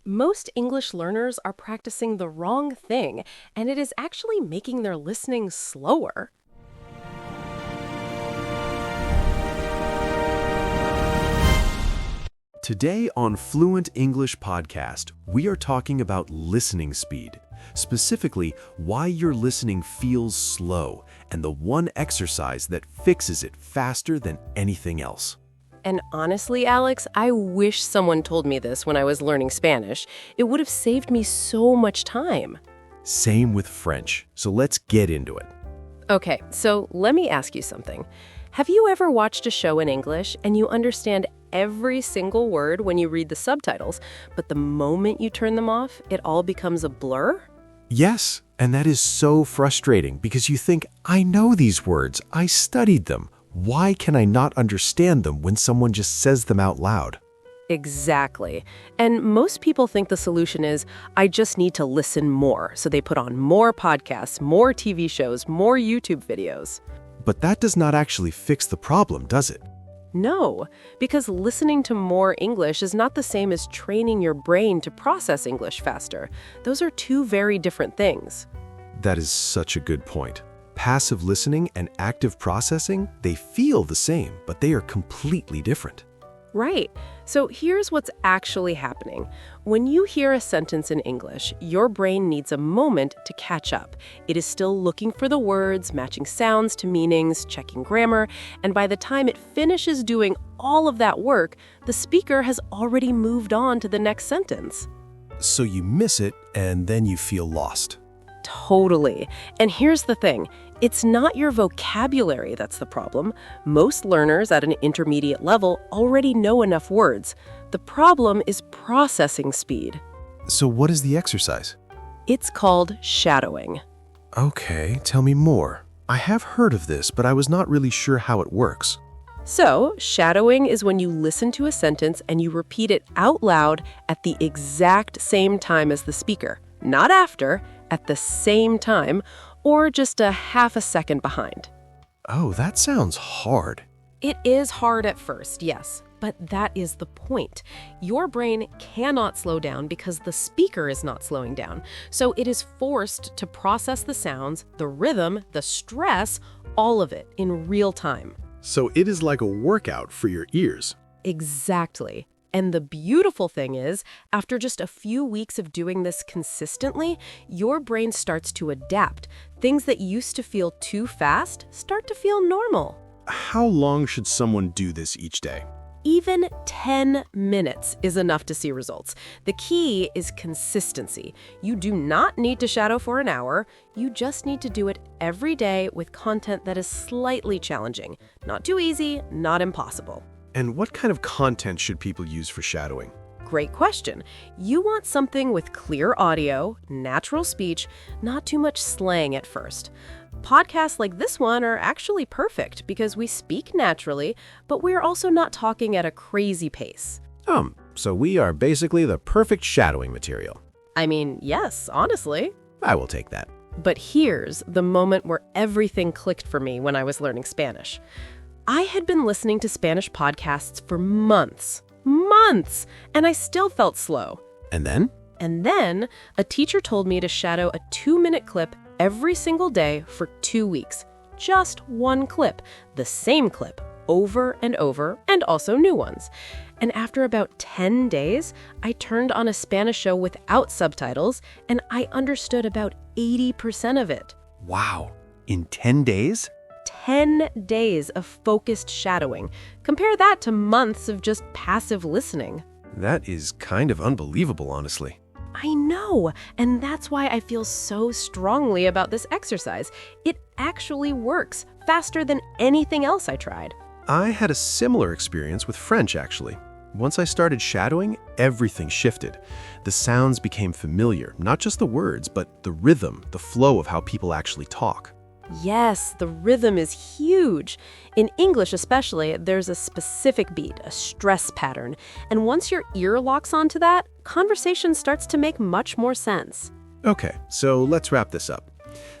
Most English learners are practicing the wrong thing, and it is actually making their listening slower. Today on Fluent English Podcast, we are talking about listening speed, specifically why your listening feels slow and the one exercise that fixes it faster than anything else. And honestly, Alex, I wish someone told me this when I was learning Spanish. It would have saved me so much time. Same with French, so let's get into it. Okay, so let me ask you something. Have you ever watched a show in English and you understand every single word when you read the subtitles, but the moment you turn them off, it all becomes a blur? Yes, and that is so frustrating because you think, I know these words, I studied them. Why can I not understand them when someone just says them out loud? Exactly. And most people think the solution is, I just need to listen more. So they put on more podcasts, more TV shows, more YouTube videos. But that does not actually fix the problem, does it? No, because listening to more English is not the same as training your brain to process English faster. Those are two very different things. That is such a good point. Passive listening and active processing, they feel the same, but they are completely different. Right. So here's what's actually happening. When you hear a sentence in English, your brain needs a moment to catch up. It is still looking for the words, matching sounds to meanings, checking grammar, and by the time it finishes doing all of that work, the speaker has already moved on to the next sentence. So you miss it, and then you feel lost. Totally. And here's the thing. It's not your vocabulary that's the problem. Most learners at an intermediate level already know enough words. The problem is processing speed. So what is the exercise? It's called shadowing. Okay, tell me more. I have heard of this, but I was not really sure how it works. So, shadowing is when you listen to a sentence and you repeat it out loud at the exact same time as the speaker. Not after, at the same time, or just a half a second behind. Oh, that sounds hard. It is hard at first, yes, but that is the point. Your brain cannot slow down because the speaker is not slowing down. So it is forced to process the sounds, the rhythm, the stress, all of it in real time. So it is like a workout for your ears. Exactly. And the beautiful thing is, after just a few weeks of doing this consistently, your brain starts to adapt. Things that used to feel too fast start to feel normal. How long should someone do this each day? Even 10 minutes is enough to see results. The key is consistency. You do not need to shadow for an hour. You just need to do it every day with content that is slightly challenging. Not too easy, not impossible. And what kind of content should people use for shadowing? Great question. You want something with clear audio, natural speech, not too much slang at first. Podcasts like this one are actually perfect because we speak naturally, but we're also not talking at a crazy pace. So we are basically the perfect shadowing material. I mean, yes, honestly. I will take that. But here's the moment where everything clicked for me when I was learning Spanish. I had been listening to Spanish podcasts for months, and I still felt slow. And then? And then a teacher told me to shadow a 2-minute clip every single day for 2 weeks. Just one clip, the same clip, over and over, and also new ones. And after about 10 days, I turned on a Spanish show without subtitles, and I understood about 80% of it. Wow. In 10 days? 10 days of focused shadowing. Compare that to months of just passive listening. That is kind of unbelievable, honestly. I know, and that's why I feel so strongly about this exercise. It actually works faster than anything else I tried. I had a similar experience with French, actually. Once I started shadowing, everything shifted. The sounds became familiar, not just the words, but the rhythm, the flow of how people actually talk. Yes, the rhythm is huge. In English especially, there's a specific beat, a stress pattern. And once your ear locks onto that, conversation starts to make much more sense. Okay, so let's wrap this up.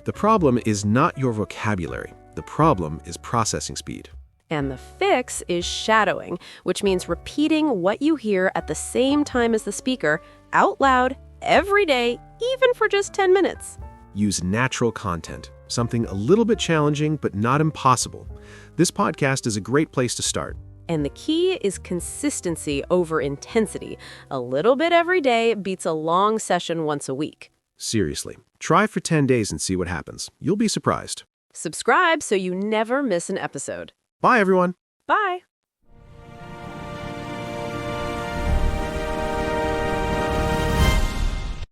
The problem is not your vocabulary. The problem is processing speed. And the fix is shadowing, which means repeating what you hear at the same time as the speaker, out loud, every day, even for just 10 minutes. Use natural content, something a little bit challenging but not impossible. This podcast is a great place to start. And the key is consistency over intensity. A little bit every day beats a long session once a week. Seriously, try for 10 days and see what happens. You'll be surprised. Subscribe so you never miss an episode. Bye, everyone. Bye.